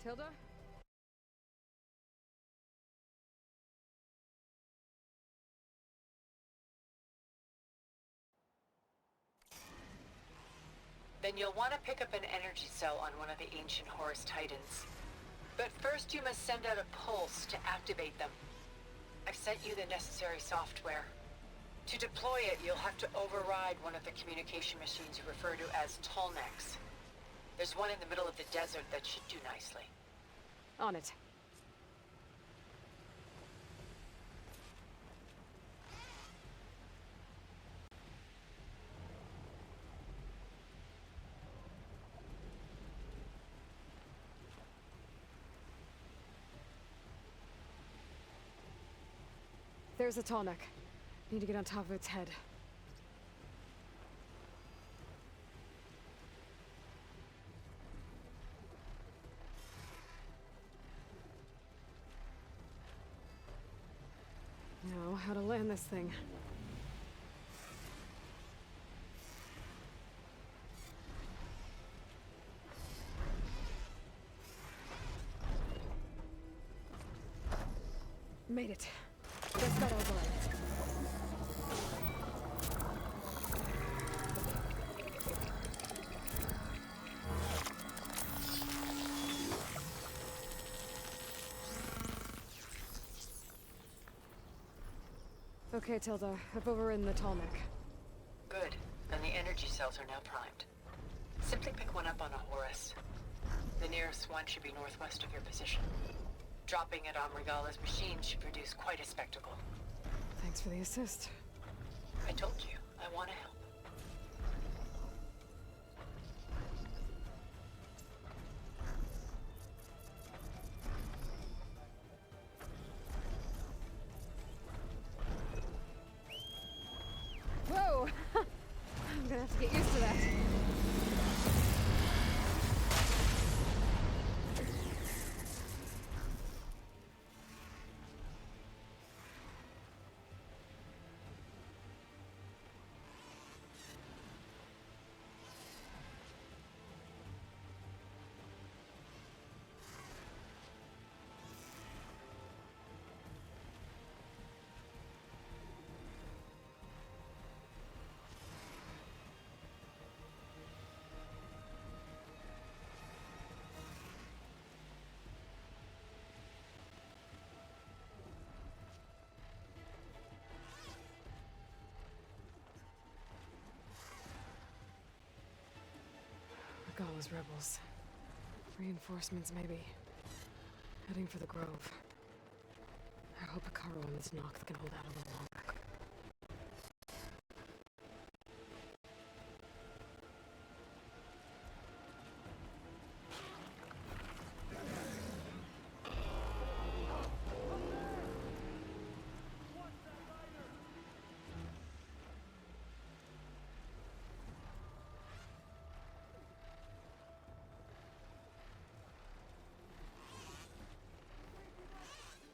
Tilda? Then you'll want to pick up an energy cell on one of the ancient Horus Titans. But first you must send out a pulse to activate them. I've sent you the necessary software. To deploy it, you'll have to override one of the communication machines you refer to as Tallnecks. There's one in the middle of the desert that should do nicely. On it. There's a Tallneck. Need to get on top of its head. Now, how to land this thing. Made it. Just got over it. Okay, Tilda. I've overridden the Tallneck. Good. Then the energy cells are now primed. Simply pick one up on a Horus. The nearest one should be northwest of your position. Dropping it on Regala's machine should produce quite a spectacle. Thanks for the assist. I told you, I want to help. Whoa! I'm gonna have to get used to that. Regala's rebels. Reinforcements, maybe. Heading for the Grove. I hope Hekarro and this Noct can hold out a little longer.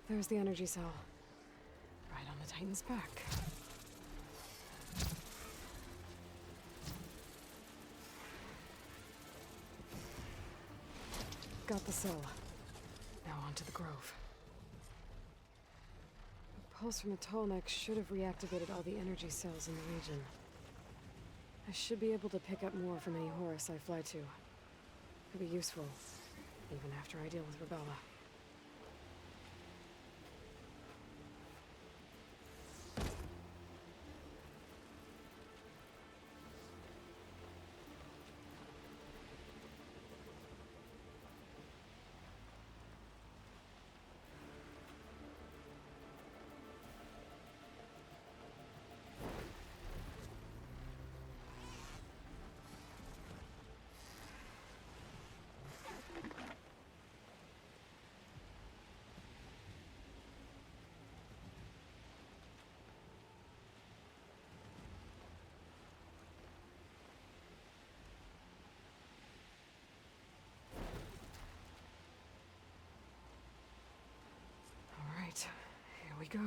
There's the energy cell. Right on the Titan's back. Got the cell. Now on to the Grove. A pulse from a Tallneck should have reactivated all the energy cells in the region. I should be able to pick up more from any Horus I fly to. Could be useful, even after I deal with Regala. Right, here we go.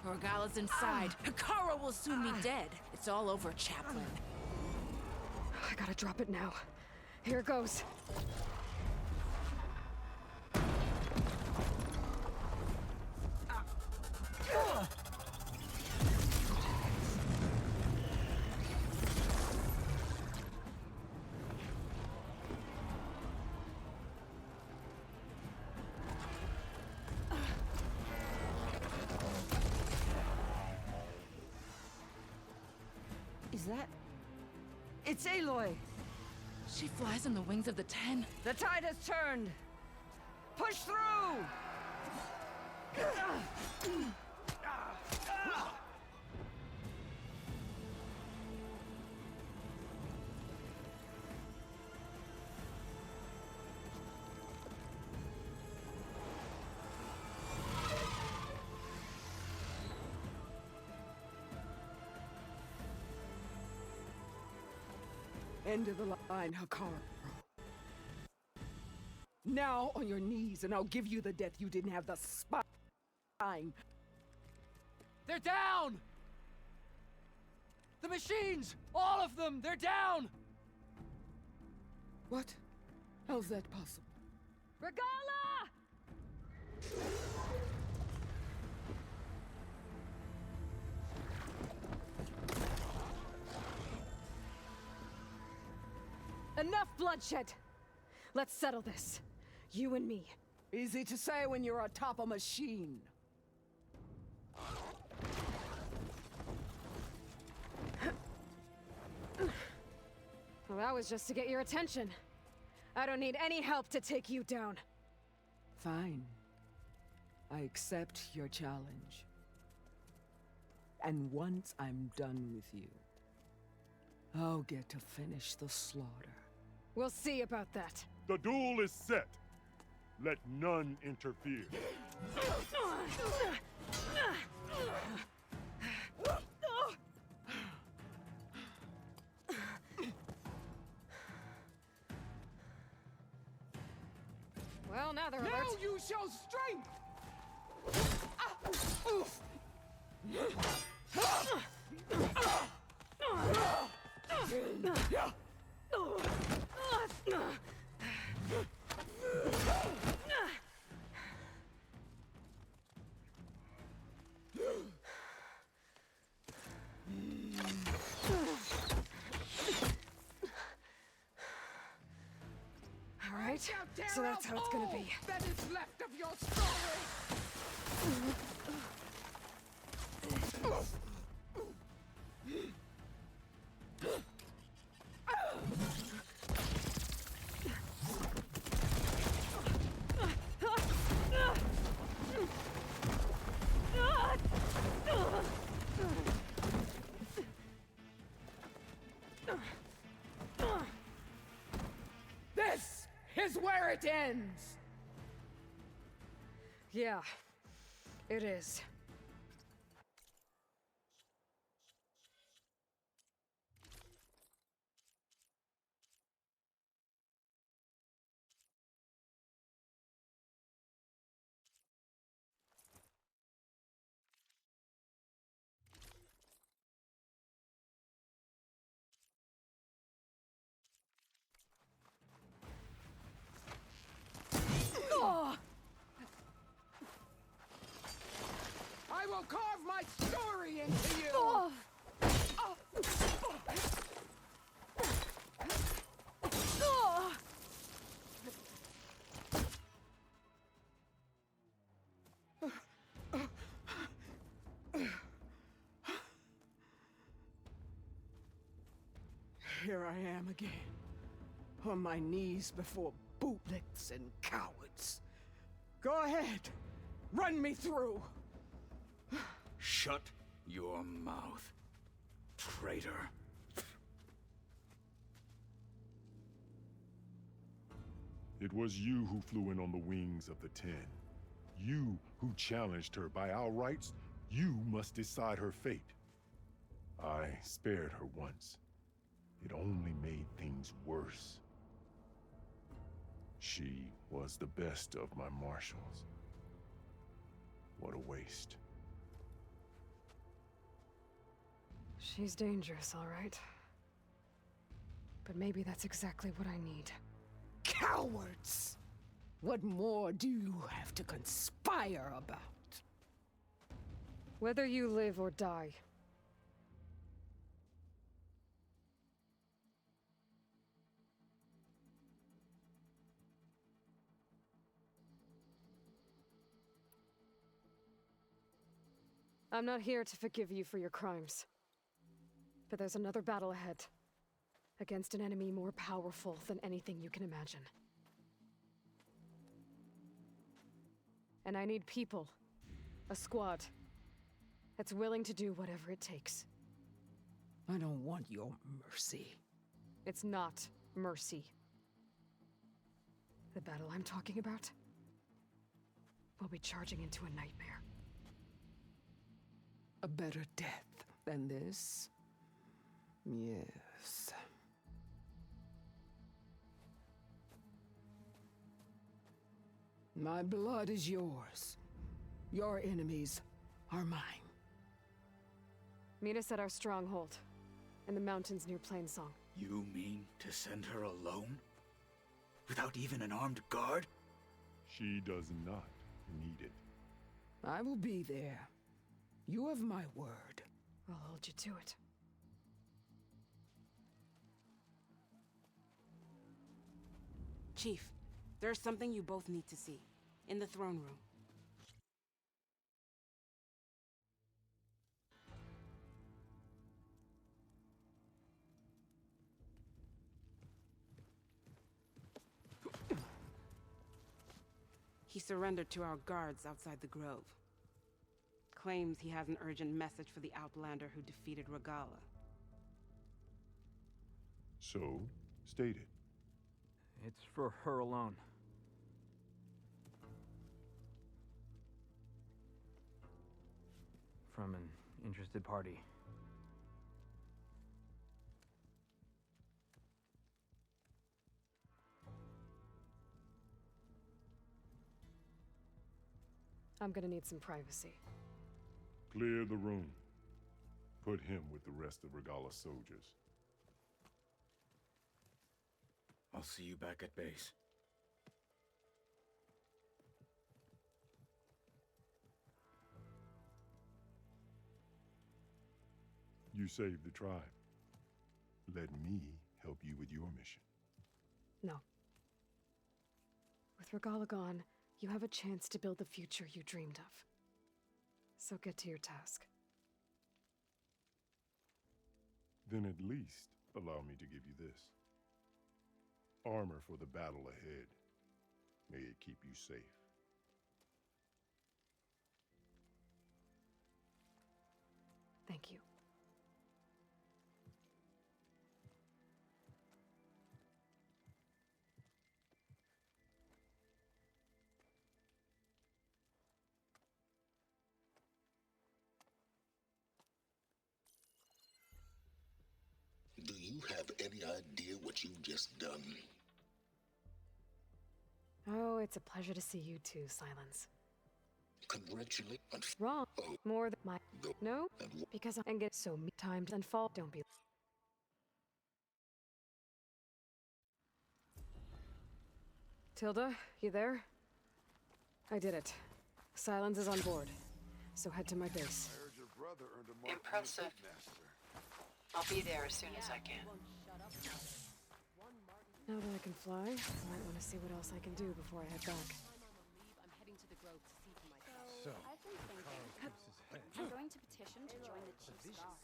Orgala's inside. Hikara will soon be dead. It's all over, Chaplain. I gotta drop it now. Here goes. Is that... It's Aloy! She flies on the wings of the Ten. The tide has turned! Push through! End of the line, Hikara. Now on your knees, and I'll give you the death you didn't have the spine. They're down! The machines! All of them! They're down! What? How's that possible? Regala! Enough bloodshed! Let's settle this. You and me. Easy to say when you're atop a machine. Well, that was just to get your attention. I don't need any help to take you down. Fine. I accept your challenge. And once I'm done with you, I'll get to finish the slaughter. We'll see about that. The duel is set. Let none interfere. Well, now they're Now alert. you show strength! Oof. All right, so that's how it's gonna be. That is left of your story! This is where it ends! Yeah, it is. I will carve my story into you! Here I am again, on my knees before bootlicks and cowards. Go ahead, run me through. Shut your mouth, traitor. It was you who flew in on the wings of the Ten. You who challenged her. By our rights, you must decide her fate. I spared her once. It only made things worse. She was the best of my marshals. What a waste. She's dangerous, all right. But maybe that's exactly what I need. Cowards! What more do you have to conspire about? Whether you live or die. I'm not here to forgive you for your crimes. But there's another battle ahead. Against an enemy more powerful than anything you can imagine. And I need people. A squad. That's willing to do whatever it takes. I don't want your mercy. It's not mercy. The battle I'm talking about will be charging into a nightmare. A better death than this? Yes. My blood is yours. Your enemies are mine. Meet us at our stronghold, in the mountains near Plainsong. You mean to send her alone? Without even an armed guard? She does not need it. I will be there. You have my word. I'll hold you to it. Chief, there's something you both need to see. In the throne room. He surrendered to our guards outside the grove. Claims he has an urgent message for the Outlander who defeated Regalla. So, state it. It's for her alone. From an interested party. I'm gonna need some privacy. Clear the room. Put him with the rest of Regalla's soldiers. I'll see you back at base. You saved the tribe. Let me help you with your mission. No. With Regalla gone, you have a chance to build the future you dreamed of. So get to your task. Then at least allow me to give you this. Armor for the battle ahead. May it keep you safe. Thank you. Do you have any idea what you've just done? Oh, it's a pleasure to see you too, Silence. Congratulate and Wrong. oh, More than my... go No? and Because I get so many times and fall. Don't be... Tilda, you there? I did it. Silence is on board. So head to my base. Impressive. I'll be there as soon as I can. Now that I can fly, I might want to see what else I can do before I head back. So, I've been thinking. I'm going to petition to join the Chief's Guard.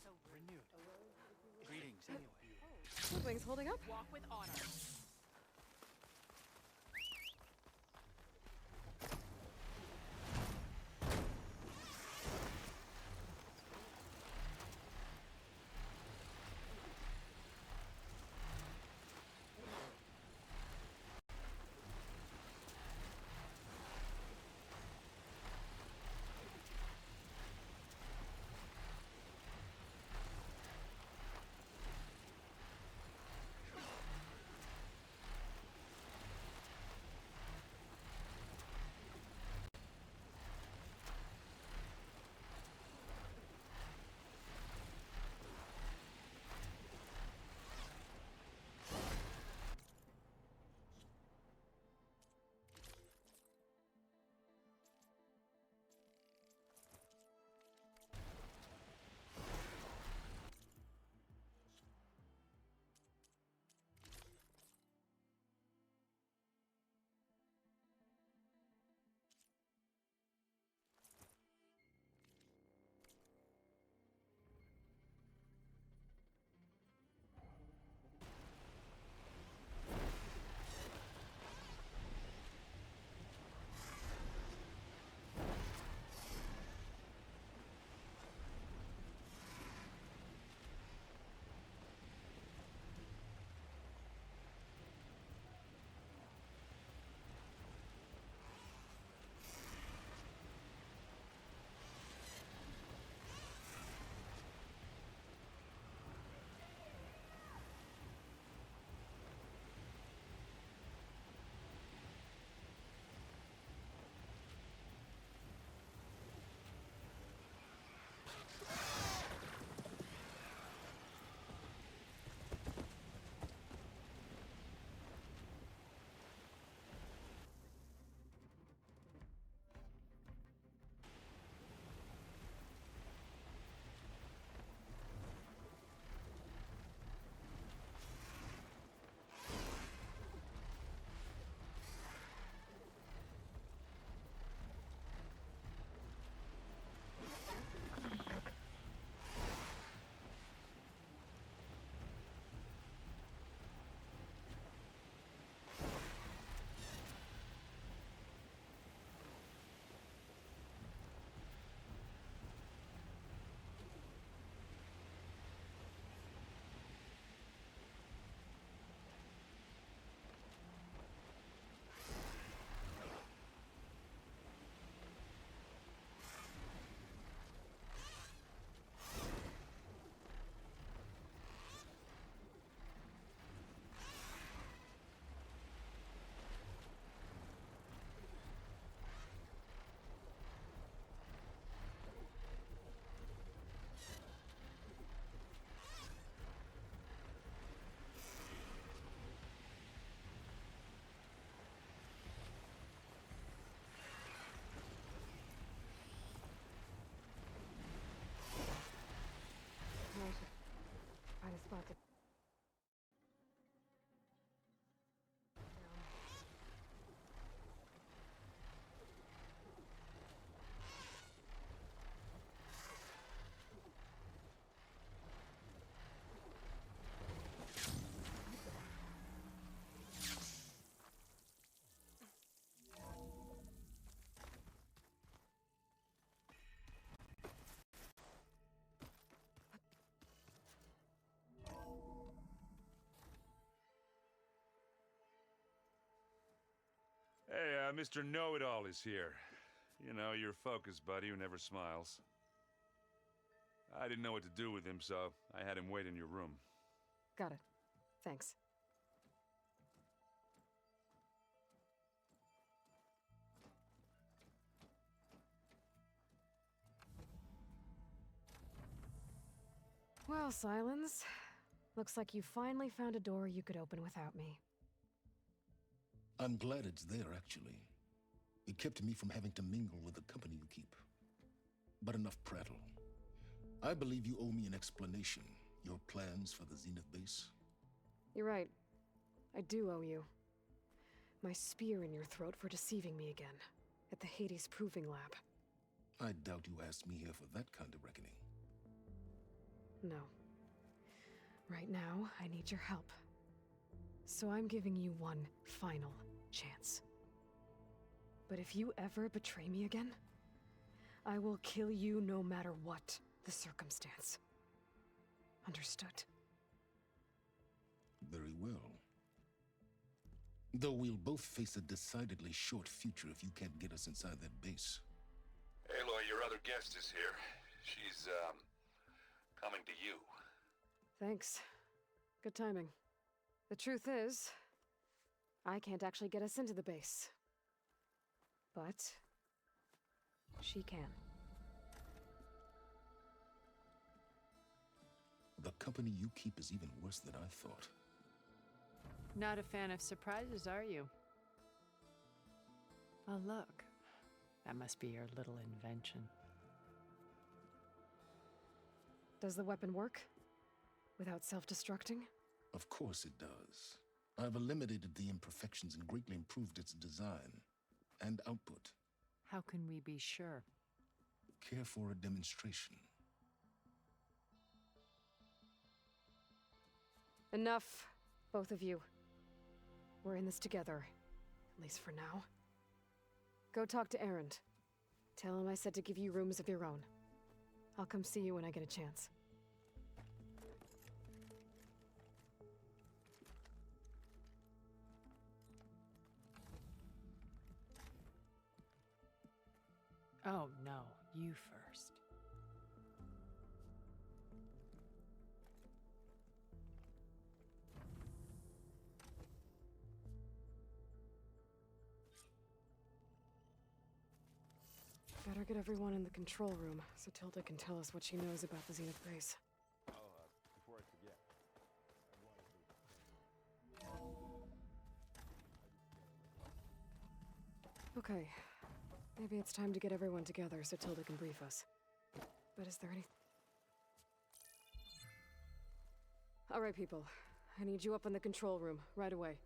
greetings anyway. Woodwing's holding up? Walk with honor. Yeah, Mr. Know-It-All is here. You know, your focus buddy who never smiles. I didn't know what to do with him, so I had him wait in your room. Got it. Thanks. Well, Silence. Looks like you finally found a door you could open without me. I'm glad it's there, actually. It kept me from having to mingle with the company you keep. But enough prattle. I believe you owe me an explanation. Your plans for the Zenith base? You're right. I do owe you. My spear in your throat for deceiving me again. At the Hades Proving Lab. I doubt you asked me here for that kind of reckoning. No. Right now, I need your help. So I'm giving you one final chance. But if you ever betray me again, I will kill you no matter what the circumstance. Understood? Very well. Though we'll both face a decidedly short future if you can't get us inside that base. Aloy, your other guest is here. She's, coming to you. Thanks. Good timing. The truth is, I can't actually get us into the base. But she can. The company you keep is even worse than I thought. Not a fan of surprises, are you? Oh, look. That must be your little invention. Does the weapon work? Without self-destructing? Of course it does. I've eliminated the imperfections and greatly improved its design and output. How can we be sure? Care for a demonstration? Enough, both of you. We're in this together, at least for now. Go talk to Erend. Tell him I said to give you rooms of your own. I'll come see you when I get a chance. Oh, no. You first. Better get everyone in the control room, so Tilda can tell us what she knows about the Zenith base. Oh, before I forget. Okay. Maybe it's time to get everyone together so Tilda can brief us. But is there any... Alright, people. I need you up in the control room, right away.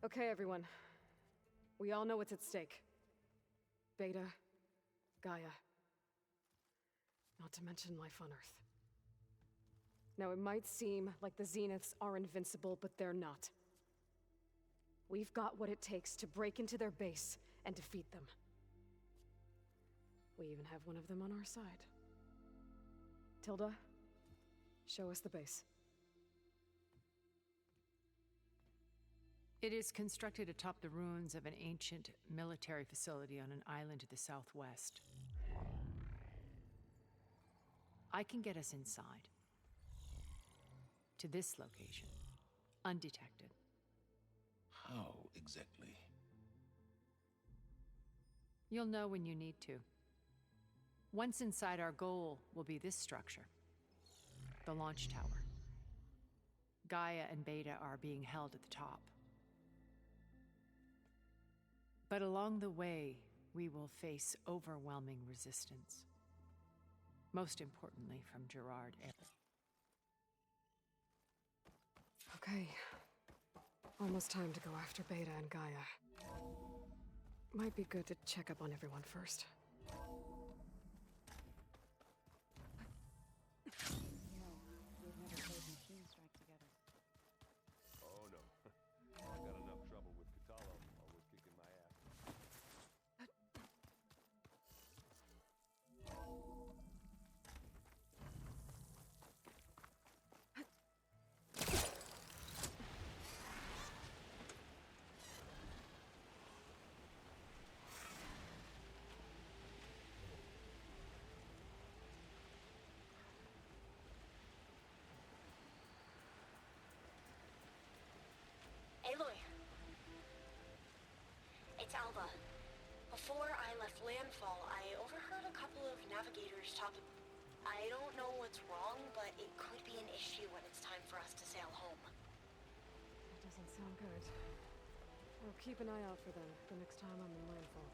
Okay, everyone. We all know what's at stake. Beta, Gaia. Not to mention life on Earth. Now, it might seem like the Zeniths are invincible, but they're not. We've got what it takes to break into their base and defeat them. We even have one of them on our side. Tilda, show us the base. It is constructed atop the ruins of an ancient military facility on an island to the southwest. I can get us inside. To this location. Undetected. How exactly? You'll know when you need to. Once inside, our goal will be this structure. The launch tower. Gaia and Beta are being held at the top. But along the way, we will face overwhelming resistance. Most importantly, from Gerard Abbott. Okay. Almost time to go after Beta and Gaia. Might be good to check up on everyone first. Oh no. I got enough trouble with Kotallo, always kicking my ass. Before I left Landfall, I overheard a couple of navigators talking. I don't know what's wrong, but it could be an issue when it's time for us to sail home. That doesn't sound good. I'll keep an eye out for them the next time I'm in Landfall.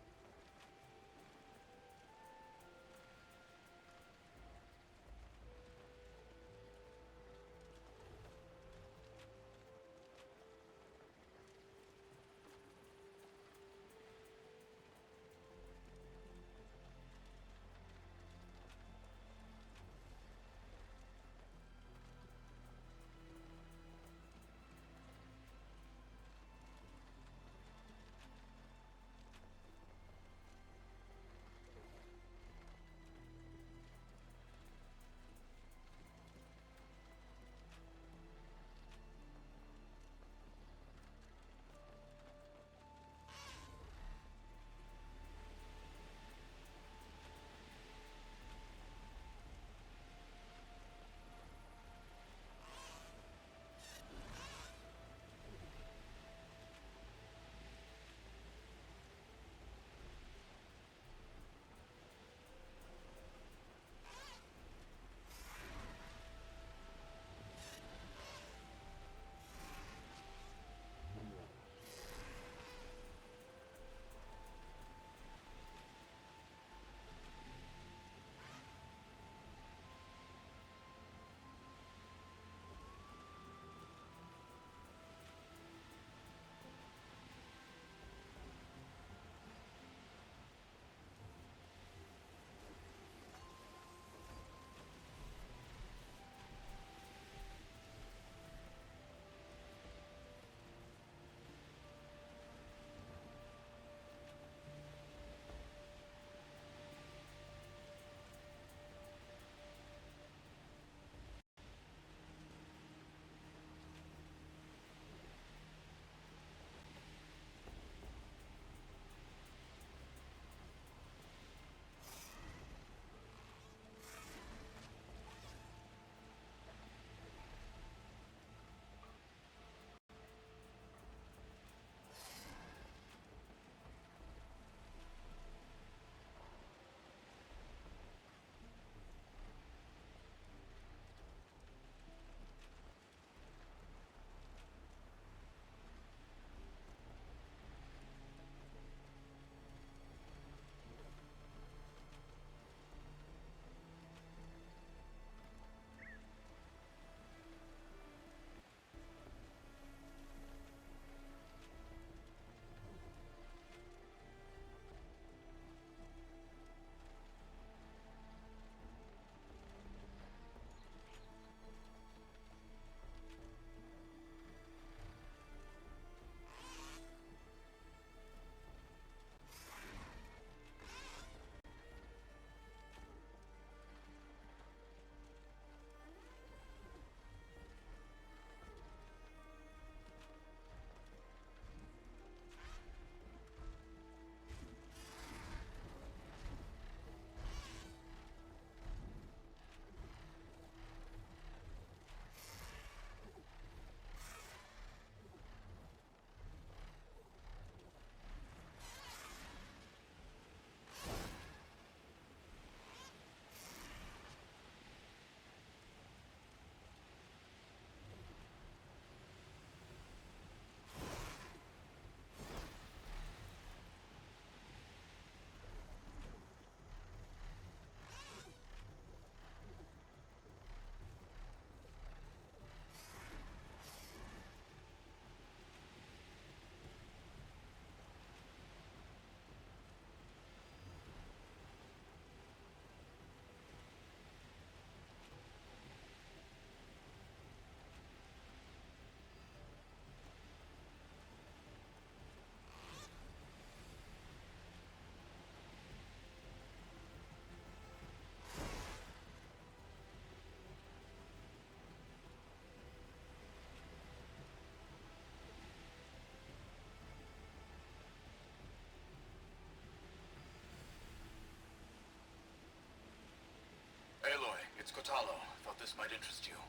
Aloy, it's Kotallo. Thought this might interest you.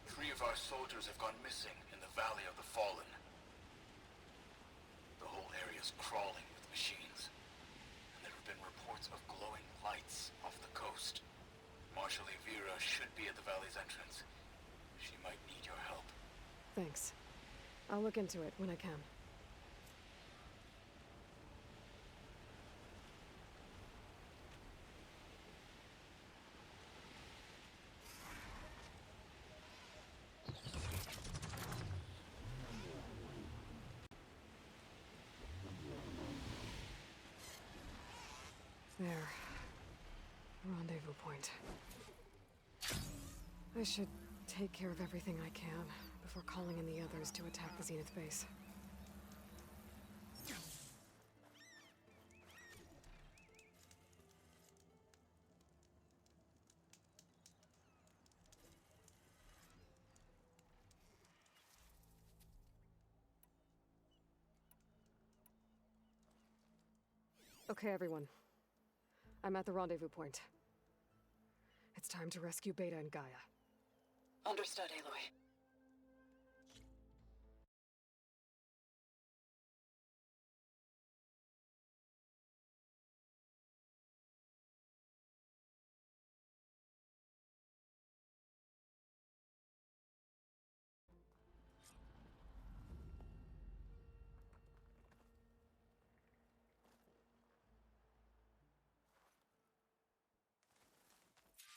3 of our soldiers have gone missing in the Valley of the Fallen. The whole area's crawling with machines. be at the valley's entrance. She might need your help. Thanks. I'll look into it when I can. There. Rendezvous point. I should take care of everything I can before calling in the others to attack the Zenith base. Okay, everyone. I'm at the rendezvous point. It's time to rescue Beta and Gaia. Understood, Aloy.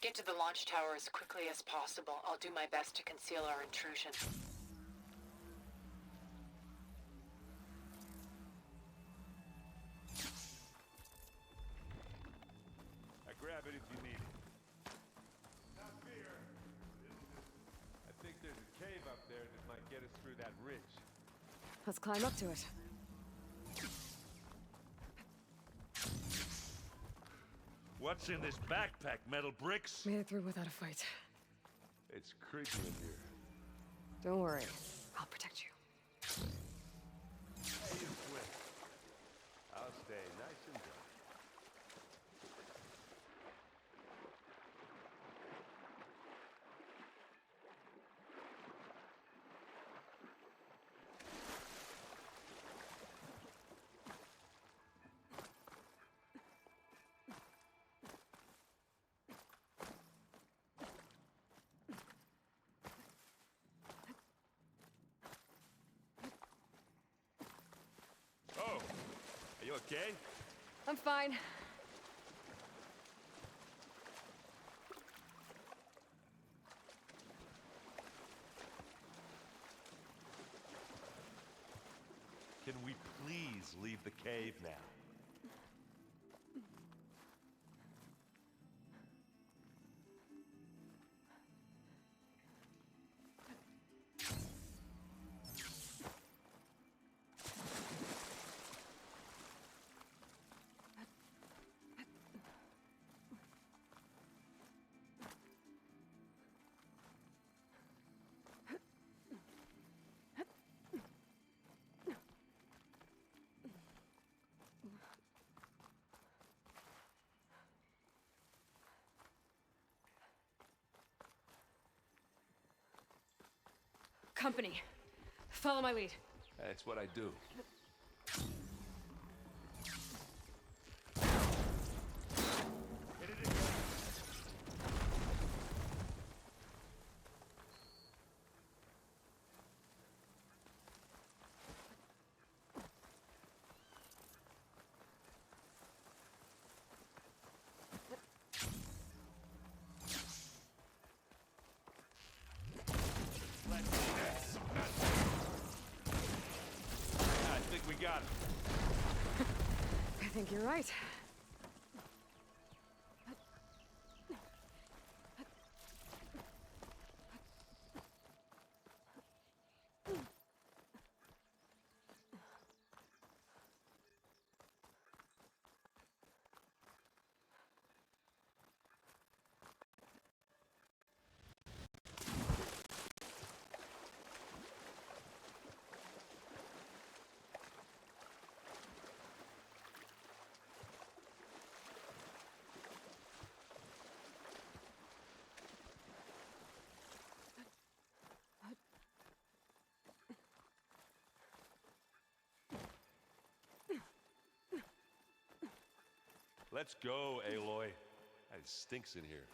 Get to the launch tower as quickly as possible. I'll do my best to conceal our intrusion. Grab it if you need it. Not fear. I think there's a cave up there that might get us through that ridge. Let's climb up to it. What's in this backpack, metal bricks? Made it through without a fight. It's creepy in here. Don't worry. I'll protect you. Hey, you quit. I'll stay nice and dry. You okay? I'm fine. Can we please leave the cave now? Company. Follow my lead. That's what I do. Got it. I think you're right. Let's go, Aloy. It stinks in here.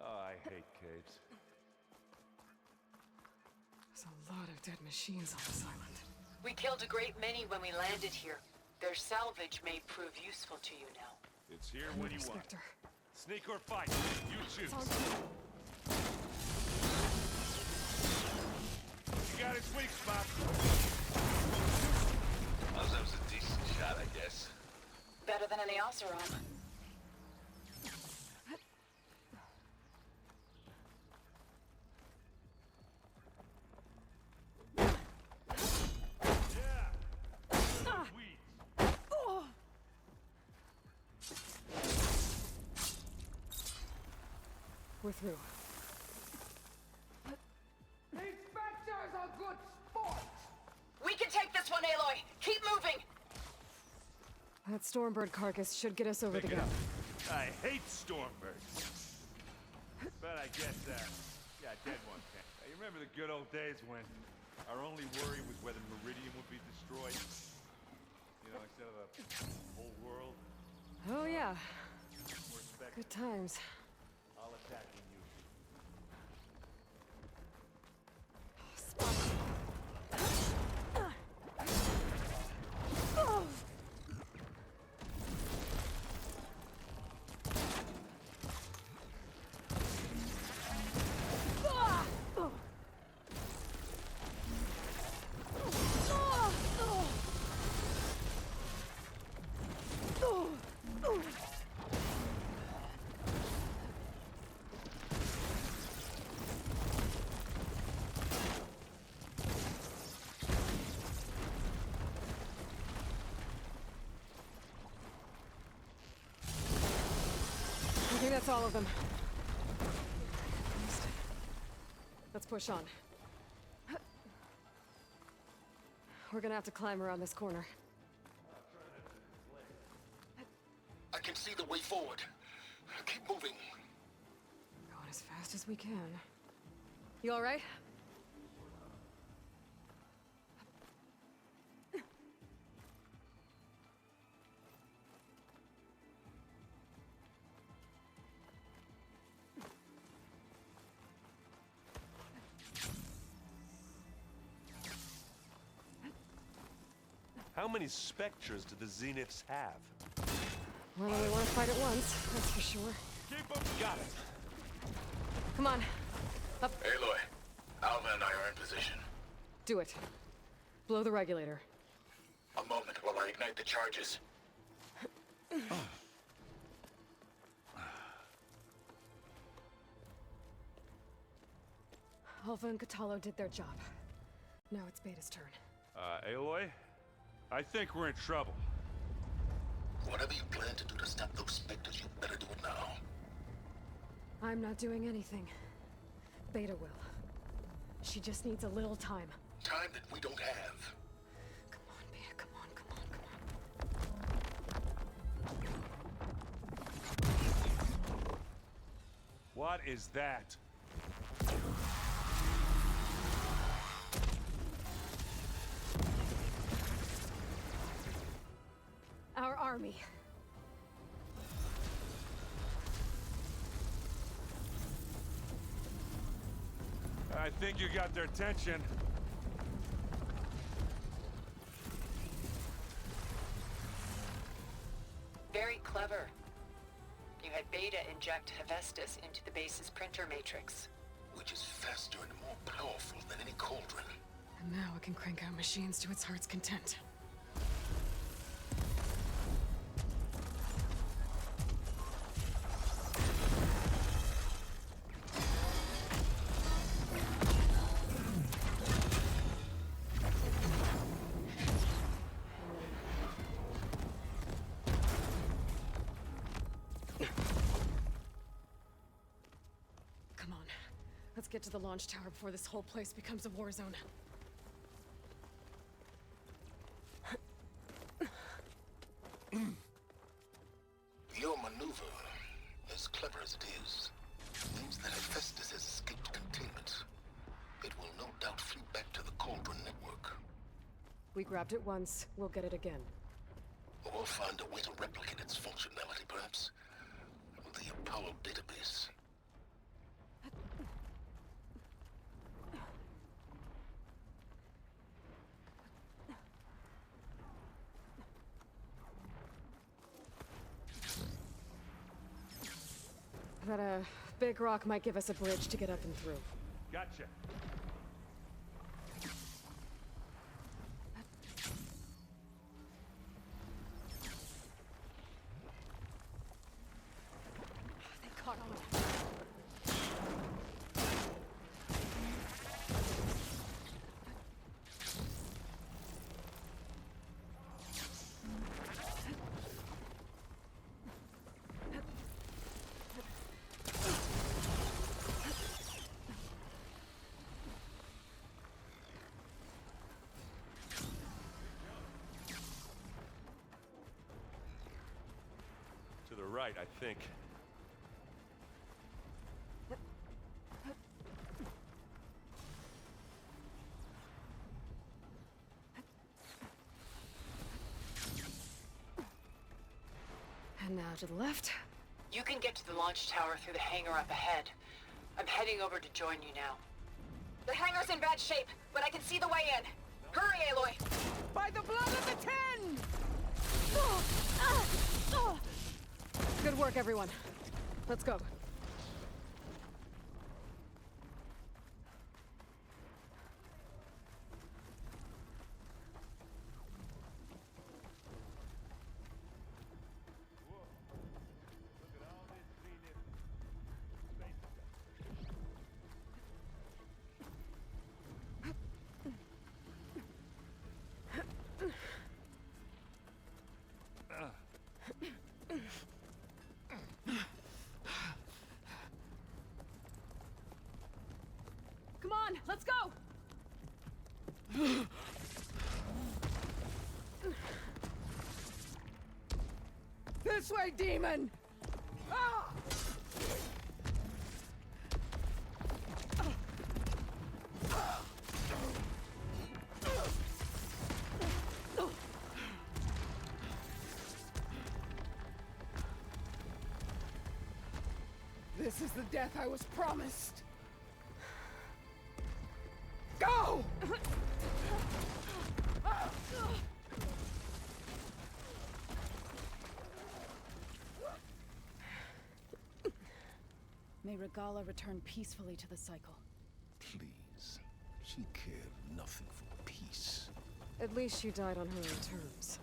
Oh, I hate caves. There's a lot of dead machines on this island. We killed a great many when we landed here. Their salvage may prove useful to you now. It's here when you want. Spectre. Sneak or fight, you choose. You got its weak spot. Well, that was a decent shot, I guess. Better than any Oseram. We're through. These Spectres are good sport! We can take this one, Aloy! Keep moving! That Stormbird carcass should get us over the gap. I hate Stormbirds. But I guess, yeah, dead one can. You remember the good old days when our only worry was whether Meridian would be destroyed? You know, instead of the whole world? Oh yeah. More Spectres. Good times. I'll attack you. I think that's all of them. Let's push on. We're gonna have to climb around this corner. I can see the way forward. Keep moving. Going as fast as we can. You all right? How many Spectres do the Zeniths have? Well, we want to fight at once, that's for sure. Keep them. Got it. Come on. Up. Aloy, Alva and I are in position. Do it. Blow the regulator. A moment while I ignite the charges. Alva and Kotallo did their job. Now it's Beta's turn. Aloy? I think we're in trouble. Whatever you plan to do to stop those Spectres, you better do it now. I'm not doing anything. Beta will. She just needs a little time. Time that we don't have. Come on, Beta, come on, come on, come on. What is that? Our army. I think you got their attention. Very clever. You had Beta inject Hephaestus into the base's printer matrix. Which is faster and more powerful than any cauldron. And now it can crank out machines to its heart's content. Come on. Let's get to the launch tower before this whole place becomes a war zone. Your maneuver, as clever as it is, means that Hephaestus has escaped containment. It will no doubt flee back to the Cauldron network. We grabbed it once, we'll get it again. Or find a way to replicate its functionality, perhaps, with the Apollo database. That, big rock might give us a bridge to get up and through. Gotcha. They caught on. To the right, I think. And now to the left. You can get to the launch tower through the hangar up ahead. I'm heading over to join you now. The hangar's in bad shape, but I can see the way in. Hurry, Aloy! By the blood of the Ten! Good work, everyone. Let's go. Come on, let's go! This way, demon! Ah! This is the death I was promised. Go! May Regala return peacefully to the cycle. Please. She cared nothing for peace. At least she died on her own terms.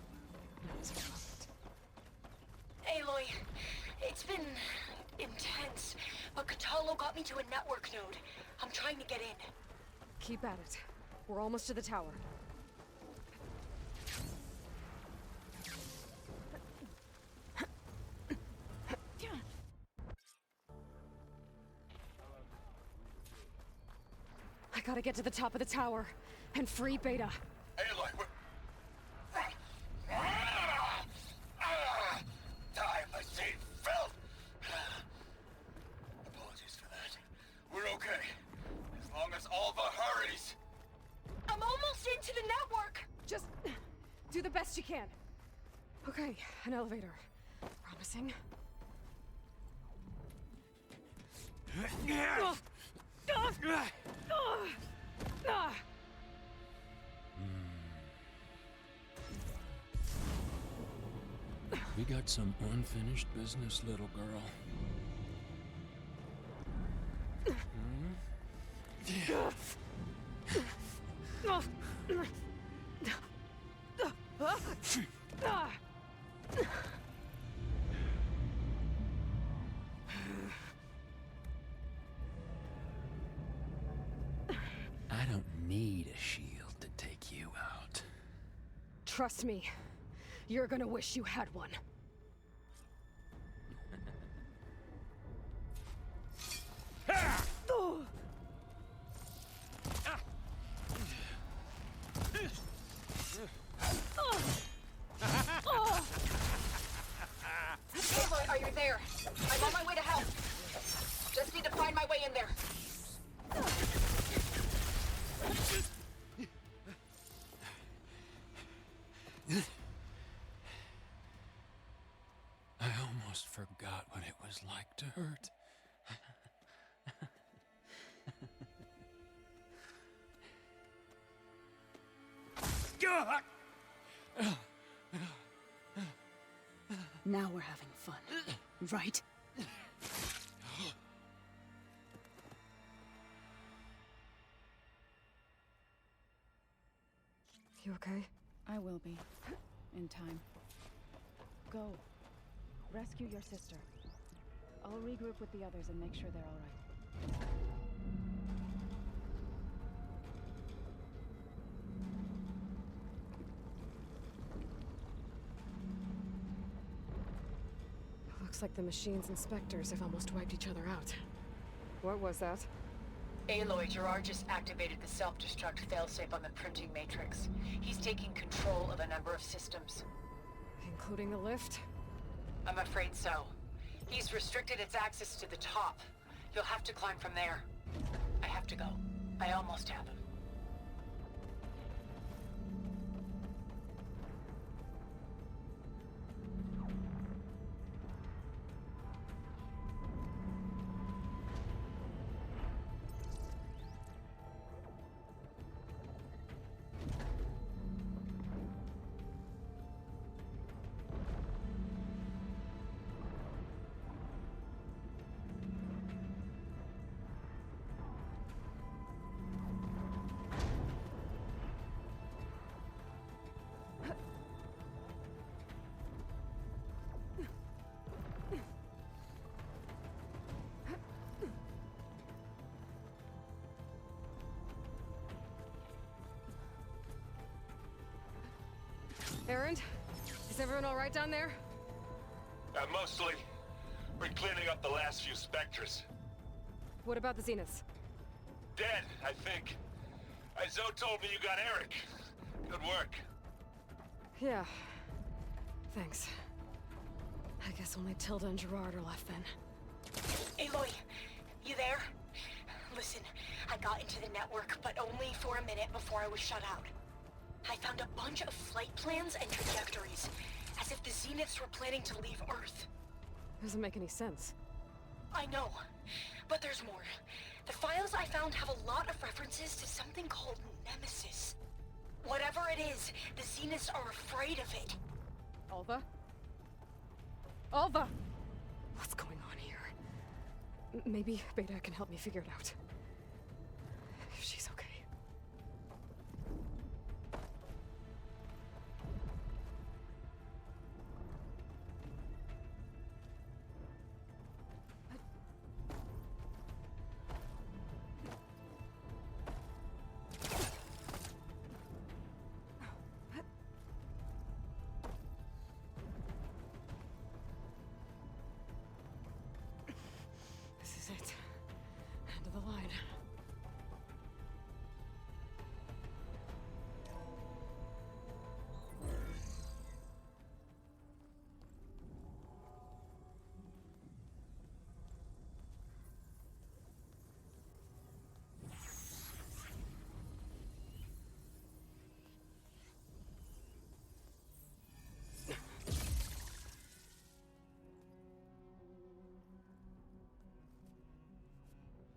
Not as a puppet. Aloy, it's been intense, but Kotallo got me to a network node. I'm trying to get in. Keep at it. We're almost to the tower. I gotta get to the top of the tower and free Beta. Aloy, time I see filth! Apologies for that. We're okay. As long as Alva hurries. I'm almost into the network! Just do the best you can. Okay, an elevator. Promising. We got some unfinished business, little girl. I don't need a shield to take you out. Trust me, you're gonna wish you had one. Aloy, are you there? I'm on my way to help. Just need to find my way in there. I almost forgot what it was like to hurt. Now we're having fun, right? You okay? I will be. In time. Go. Rescue your sister. I'll regroup with the others and make sure they're all right. Looks like the machine's inspectors have almost wiped each other out. What was that? Aloy, Gerard just activated the self-destruct failsafe on the printing matrix. He's taking control of a number of systems. Including the lift? I'm afraid so. He's restricted its access to the top. You'll have to climb from there. I have to go. I almost have him. Erend? Is everyone all right down there? Mostly. We're cleaning up the last few Spectres. What about the Zeniths? Dead, I think. Zoe told me you got Eric. Good work. Yeah. Thanks. I guess only Tilda and Gerard are left then. Aloy, you there? Listen, I got into the network, but only for a minute before I was shut out. I found a bunch of flight plans and trajectories, as if the Zeniths were planning to leave Earth. Doesn't make any sense. I know, but there's more. The files I found have a lot of references to something called Nemesis. Whatever it is, the Zeniths are afraid of it. Alva? Alva! What's going on here? Maybe Beta can help me figure it out. If she's okay. This is it. End of the line.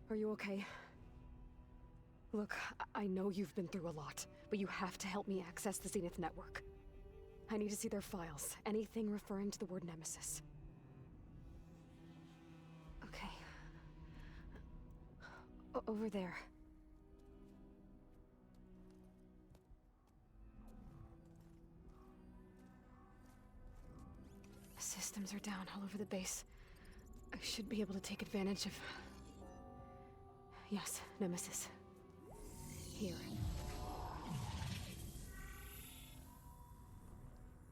Are you okay? Look, I know you've been through a lot, but you have to help me access the Zenith network. I need to see their files, anything referring to the word Nemesis. Okay. Over there. systems are down all over the base. I should be able to take advantage of... Yes, Nemesis. Here.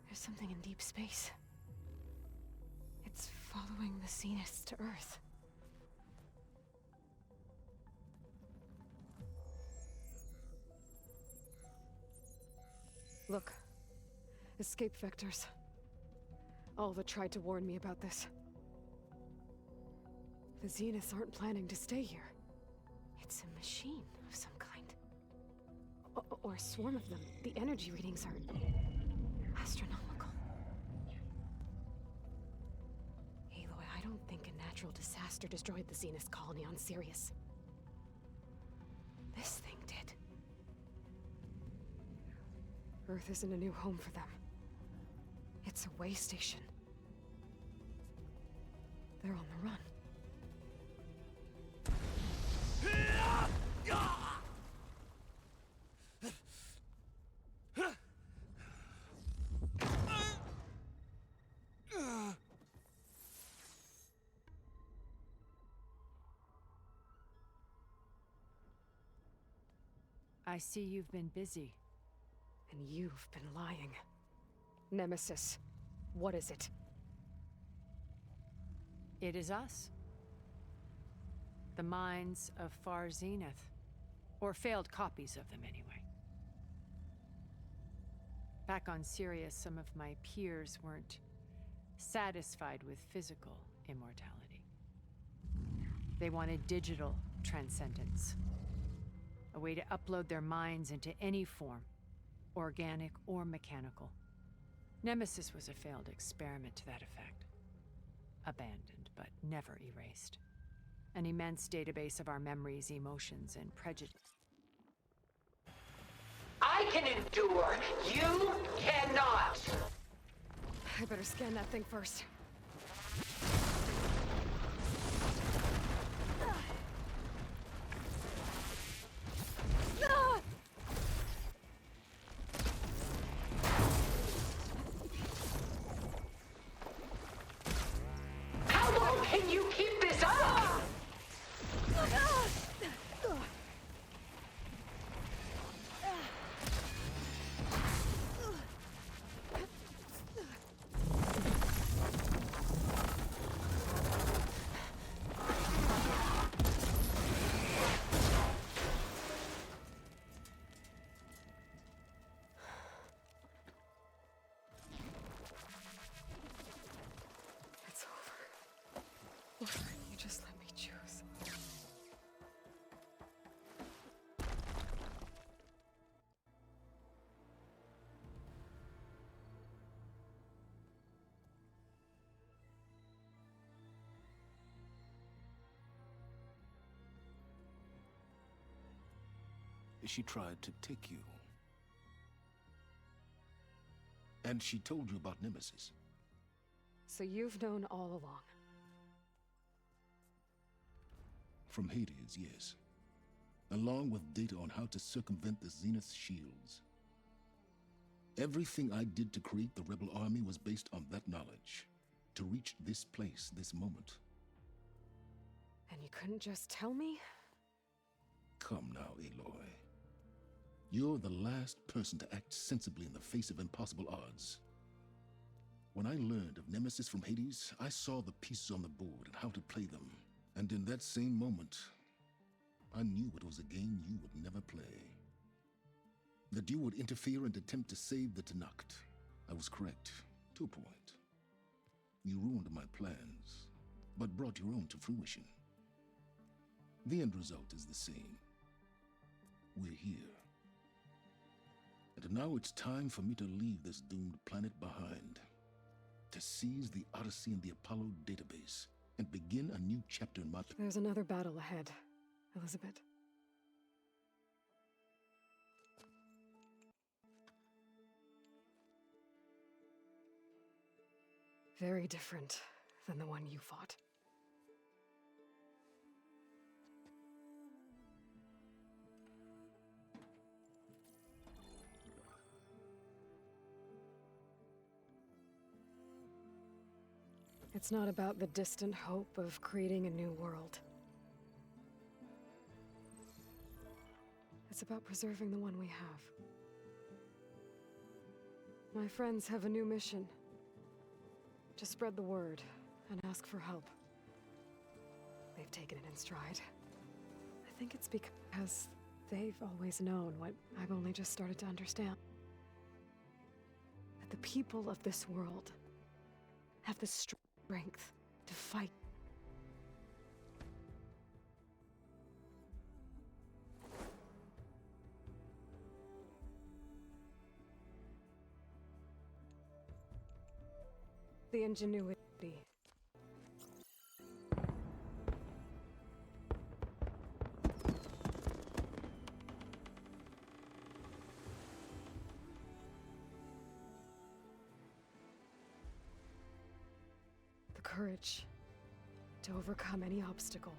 There's something in deep space. It's following the Zeniths to Earth. Look. Escape vectors. Alva tried to warn me about this. The Zeniths aren't planning to stay here. It's a machine of some kind. Or a swarm of them. The energy readings are astronomical. Aloy, I don't think a natural disaster destroyed the Zenith colony on Sirius. This thing did. Earth isn't a new home for them. It's a way station. They're on the run. I see you've been busy. And you've been lying. Nemesis, what is it? It is us. The minds of Far Zenith. Or failed copies of them, anyway. Back on Sirius, some of my peers weren't satisfied with physical immortality. They wanted digital transcendence. A way to upload their minds into any form, organic or mechanical. Nemesis was a failed experiment to that effect. Abandoned, but never erased. An immense database of our memories, emotions, and prejudice. I can endure. You cannot. I better scan that thing first. How long can you keep this up? It's over. Why couldn't you just let me choose? She tried to take you. And she told you about Nemesis. So you've known all along. From Hades, yes. Along with data on how to circumvent the Zenith's shields. Everything I did to create the Rebel Army was based on that knowledge. To reach this place, this moment. And you couldn't just tell me? Come now, Aloy. You're the last person to act sensibly in the face of impossible odds. When I learned of Nemesis from Hades, I saw the pieces on the board and how to play them. And in that same moment, I knew it was a game you would never play. That you would interfere and attempt to save the Tenakth. I was correct, to a point. You ruined my plans, but brought your own to fruition. The end result is the same. We're here. And now it's time for me to leave this doomed planet behind. To seize the Odyssey and the Apollo database, and begin a new chapter in my... There's another battle ahead, Elizabeth. Very different than the one you fought. It's not about the distant hope of creating a new world. It's about preserving the one we have. My friends have a new mission. To spread the word and ask for help. They've taken it in stride. I think it's because they've always known what I've only just started to understand. That the people of this world have the strength to fight. The ingenuity. The courage to overcome any obstacle.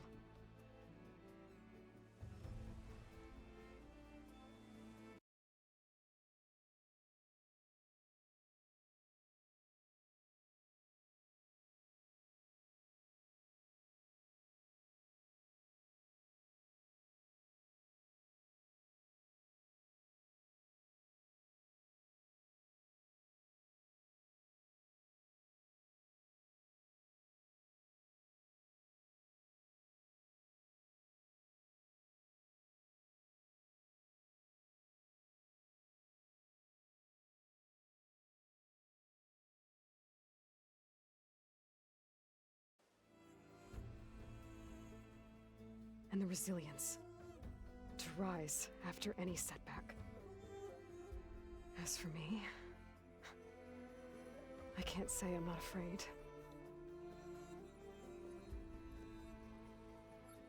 And the resilience to rise after any setback. As for me, I can't say I'm not afraid.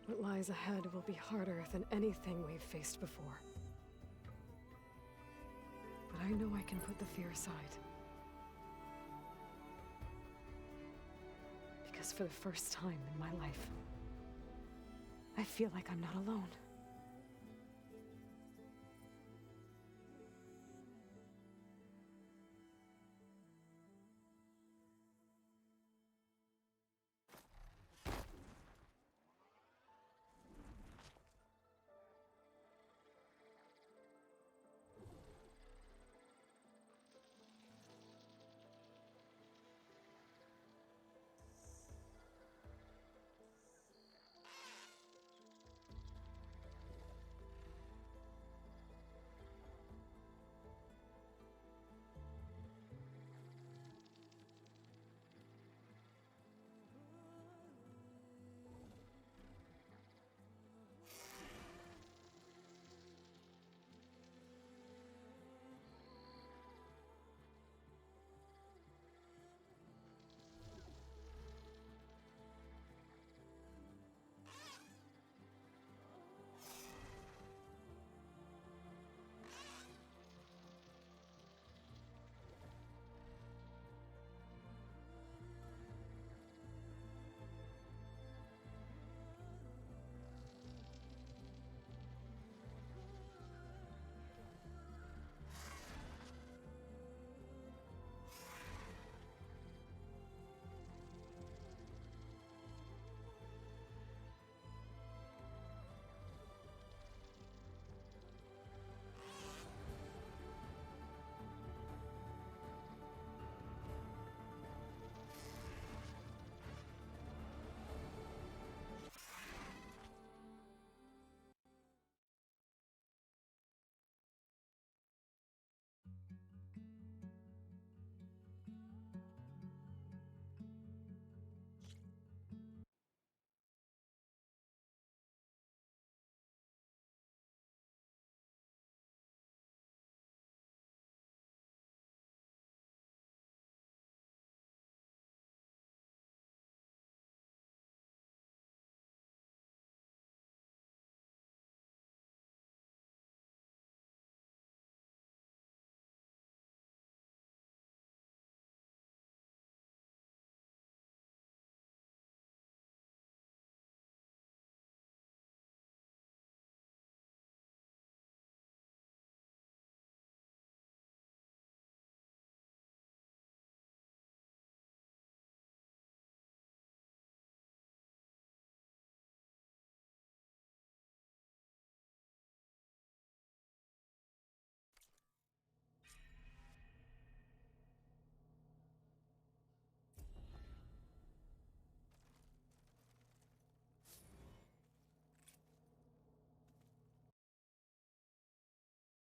What lies ahead will be harder than anything we've faced before. But I know I can put the fear aside. Because for the first time in my life, I feel like I'm not alone.